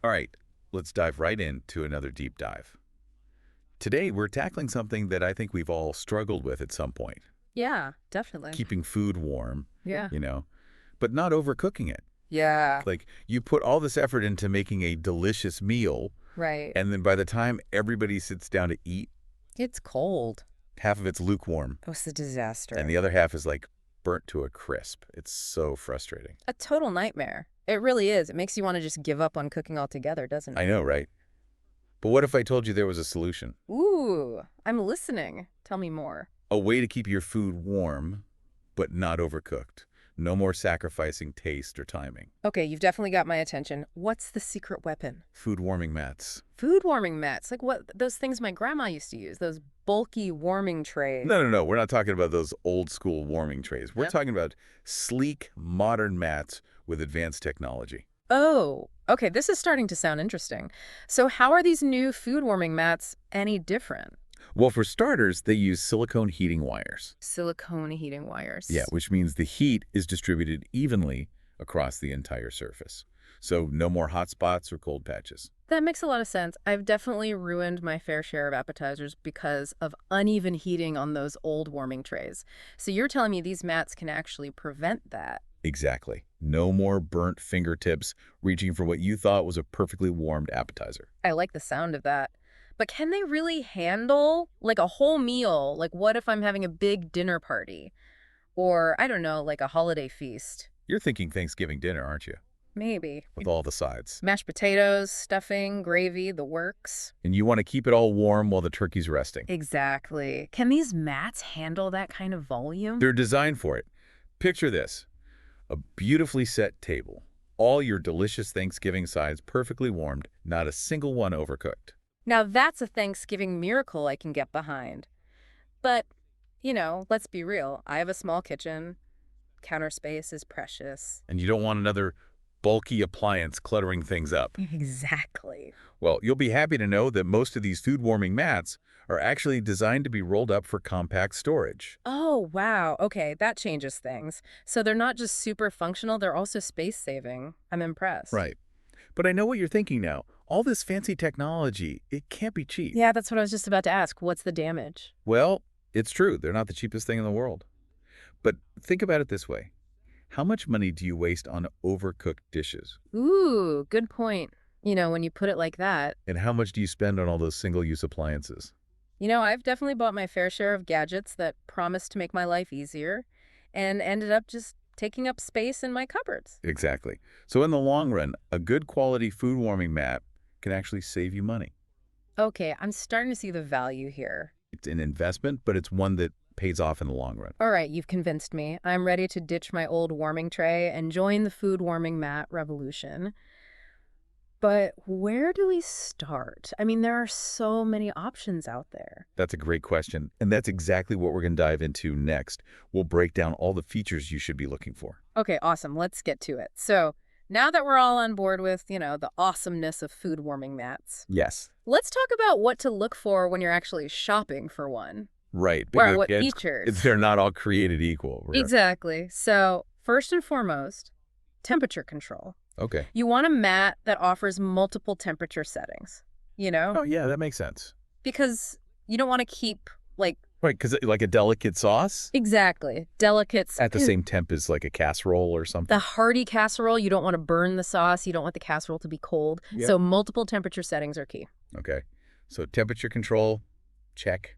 All right, let's dive right into another deep dive. Today, we're tackling something that I think we've all struggled with at some point, Yeah, definitely. keeping food warm, Yeah. you know, but not overcooking it. Yeah. Like, you put all this effort into making a delicious meal, Right. and then by the time everybody sits down to eat, It's cold. half of it's lukewarm, It was a and disaster. the other half is like burnt to a crisp. It's so frustrating. A total nightmare. It really is. It makes you want to just give up on cooking altogether, doesn't I it? know, right? But what if I told you there was a solution? Ooh, I'm listening. Tell me more. A way to keep your food warm, but not overcooked. No more sacrificing taste or timing. Okay, you've definitely got my attention. What's the secret weapon? Food warming mats. Food warming mats. Like what those things my grandma used to use, those bulky warming trays. No, no, no. We're not talking about those old school warming trays. We're Yep. talking about sleek, modern mats with advanced technology. Oh, okay, this is starting to sound interesting. So how are these new food warming mats any different? Well, for starters, they use silicone heating wires. Silicone heating Yeah, wires. which means the heat is distributed evenly across the entire surface. So no more hot spots or cold patches. That makes a lot of sense. I've definitely ruined my fair share of appetizers because of uneven heating on those old warming trays. So you're telling me these mats can actually prevent that? Exactly. No more burnt fingertips reaching for what you thought was a perfectly warmed appetizer. I like the sound of that. But can they really handle like a whole meal? Like what if I'm having a big dinner party? Or I don't know, like a holiday feast? You're thinking Thanksgiving dinner, aren't you? Maybe. With all the sides. Mashed potatoes, stuffing, gravy, the works. And you want to keep it all warm while the turkey's resting. Exactly. Can these mats handle that kind of volume? They're designed for it. Picture this. A beautifully set table. All your delicious Thanksgiving sides perfectly warmed, not a single one overcooked. Now that's a Thanksgiving miracle I can get behind. But, let's be real. I have a small kitchen. Counter space is precious. And you don't want another bulky appliance cluttering things up. Exactly. Well, you'll be happy to know that most of these food warming mats are actually designed to be rolled up for compact storage. Oh, wow. Okay, that changes things. So they're not just super functional, they're also space saving. I'm impressed. Right. But I know what you're thinking now. All this fancy technology, it can't be cheap. Yeah, that's what I was just about to ask. What's the damage? Well, it's true. They're not the cheapest thing in the world. But think about it this way. How much money do you waste on overcooked dishes? Ooh, good point. When you put it like that. And how much do you spend on all those single-use appliances? I've definitely bought my fair share of gadgets that promised to make my life easier and ended up just taking up space in my cupboards. Exactly. So in the long run, a good quality food warming mat can actually save you money. Okay, I'm starting to see the value here. It's an investment, but it's one that pays off in the long run. All right, you've convinced me. I'm ready to ditch my old warming tray and join the food warming mat revolution. But where do we start? I mean, there are so many options out there. That's a great question. And that's exactly what we're going to dive into next. We'll break down all the features you should be looking for. Okay, awesome. Let's get to it. So, now that we're all on board with, the awesomeness of food warming mats, Yes. let's talk about what to look for when you're actually shopping for one. Right. Or what Because features. they're not all created equal. Exactly. So, first and foremost, temperature control. Okay. You want a mat that offers multiple temperature settings, Oh, yeah, that makes sense. because you don't want to keep, like, Right, because like a delicate sauce exactly, delicates. at the same temp as like a casserole or something. The hearty casserole, you don't want to burn the sauce. You don't want the casserole to be cold. Yep. So multiple temperature settings are key. Okay. So temperature control, check.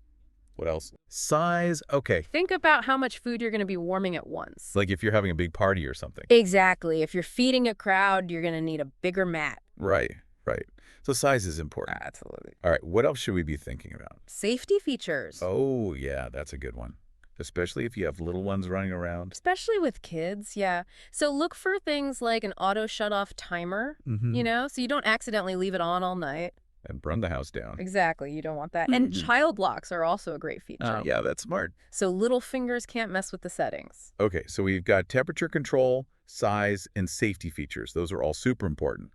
What else? Size, okay. Think about how much food you're going to be warming at once. Like if you're having a big party or something. Exactly. If you're feeding a crowd, you're going to need a bigger mat. Right, right. So size is important. Absolutely. All right, what else should we be thinking about? Safety features. Oh, yeah, that's a good one. Especially if you have little ones running around. Especially with kids, yeah. So look for things like an auto shut-off timer, so you don't accidentally leave it on all night. And burn the house down. Exactly, you don't want that. And child locks are also a great feature. Yeah, that's smart. So little fingers can't mess with the settings. Okay, so we've got temperature control, size, and safety features. Those are all super important.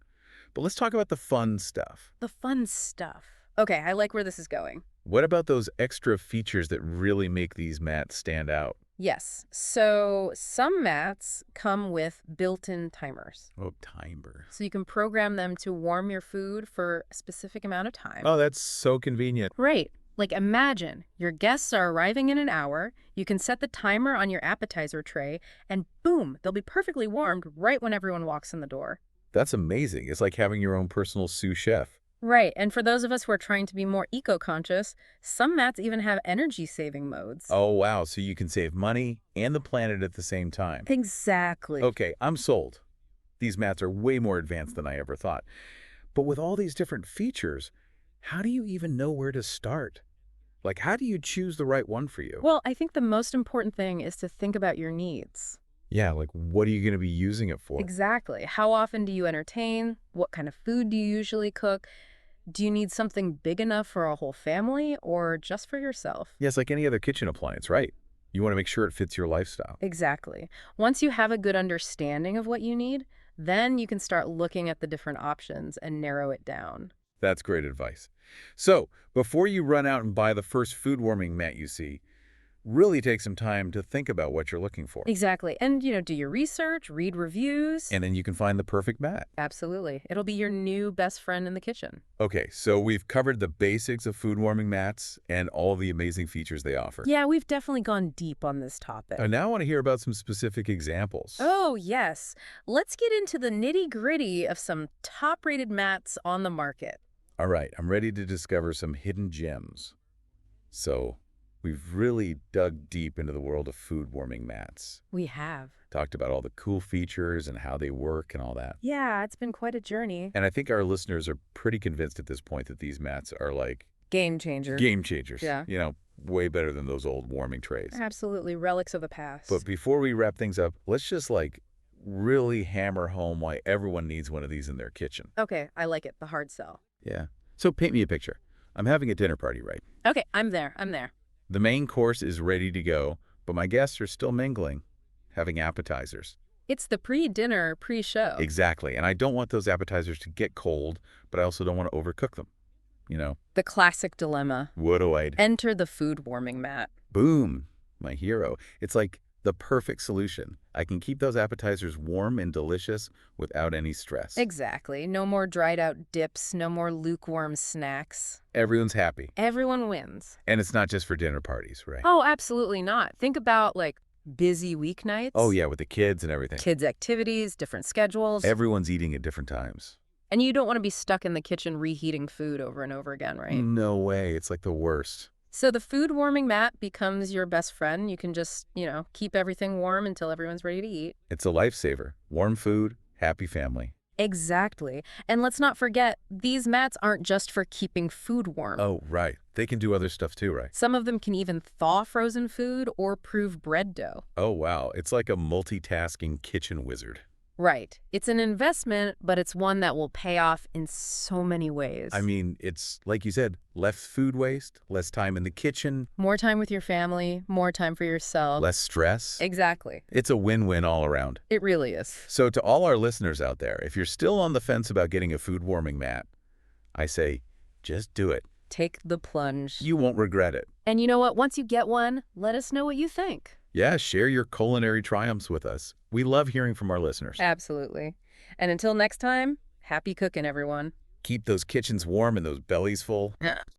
But let's talk about the fun stuff. The fun stuff. Okay, I like where this is going. What about those extra features that really make these mats stand out? Yes. So some mats come with built-in timers. Oh, timer. So you can program them to warm your food for a specific amount of time. Oh, that's so convenient. Right. Like imagine your guests are arriving in an hour, you can set the timer on your appetizer tray, and boom, they'll be perfectly warmed right when everyone walks in the door. That's amazing. It's like having your own personal sous chef. Right, and for those of us who are trying to be more eco-conscious, some mats even have energy-saving modes. Oh, wow. So you can save money and the planet at the same time. Exactly. Okay, I'm sold. These mats are way more advanced than I ever thought. But with all these different features, how do you even know where to start? Like, how do you choose the right one for you? Well, I think the most important thing is to think about your needs. Yeah, like, what are you going to be using it for? Exactly. How often do you entertain? What kind of food do you usually cook? Do you need something big enough for a whole family or just for yourself? Yeah, it's like any other kitchen appliance, right? You want to make sure it fits your lifestyle. Exactly. Once you have a good understanding of what you need, then you can start looking at the different options and narrow it down. That's great advice. So, before you run out and buy the first food warming mat you see, really take some time to think about what you're looking for. Exactly. And, do your research, read reviews. And then you can find the perfect mat. Absolutely. It'll be your new best friend in the kitchen. Okay, so we've covered the basics of food warming mats and all the amazing features they offer. Yeah, we've definitely gone deep on this topic. And now I want to hear about some specific examples. Oh, yes. Let's get into the nitty-gritty of some top-rated mats on the market. All right, I'm ready to discover some hidden gems. So, we've really dug deep into the world of food warming mats. We have. Talked about all the cool features and how they work and all that. Yeah, it's been quite a journey. And I think our listeners are pretty convinced at this point that these mats are like Game changer. game changers. Yeah. Way better than those old warming trays. Absolutely. Relics of the past. But before we wrap things up, let's just really hammer home why everyone needs one of these in their kitchen. Okay, I like it. The hard sell. Yeah. So paint me a picture. I'm having a dinner party, right? Okay, I'm there. The main course is ready to go, but my guests are still mingling, having appetizers. It's the pre-dinner, pre-show. Exactly. And I don't want those appetizers to get cold, but I also don't want to overcook them. The classic dilemma. What do I do? Enter the food warming mat. Boom, my hero. It's like the perfect solution. I can keep those appetizers warm and delicious without any stress. Exactly. No more dried out dips, no more lukewarm snacks. Everyone's happy. Everyone wins. And it's not just for dinner parties, right? Oh, absolutely not. Think about busy weeknights. Oh, yeah, with the kids and everything. Kids' activities, different schedules. Everyone's eating at different times. And you don't want to be stuck in the kitchen reheating food over and over again, right? No way. It's like the worst. So the food warming mat becomes your best friend. You can just, keep everything warm until everyone's ready to eat. It's a lifesaver. Warm food, happy family. Exactly. And let's not forget, these mats aren't just for keeping food warm. Oh, right. They can do other stuff too, right? Some of them can even thaw frozen food or prove bread dough. Oh, wow. It's like a multitasking kitchen wizard. Right. It's an investment, but it's one that will pay off in so many ways. I mean, it's, like you said, less food waste, less time in the kitchen. More time with your family, more time for yourself. Less stress. Exactly. It's a win-win all around. It really is. So to all our listeners out there, if you're still on the fence about getting a food warming mat, I say, just do it. Take the plunge. You won't regret it. And you know what? Once you get one, let us know what you think. Yeah, share your culinary triumphs with us. We love hearing from our listeners. Absolutely. And until next time, happy cooking, everyone. Keep those kitchens warm and those bellies full.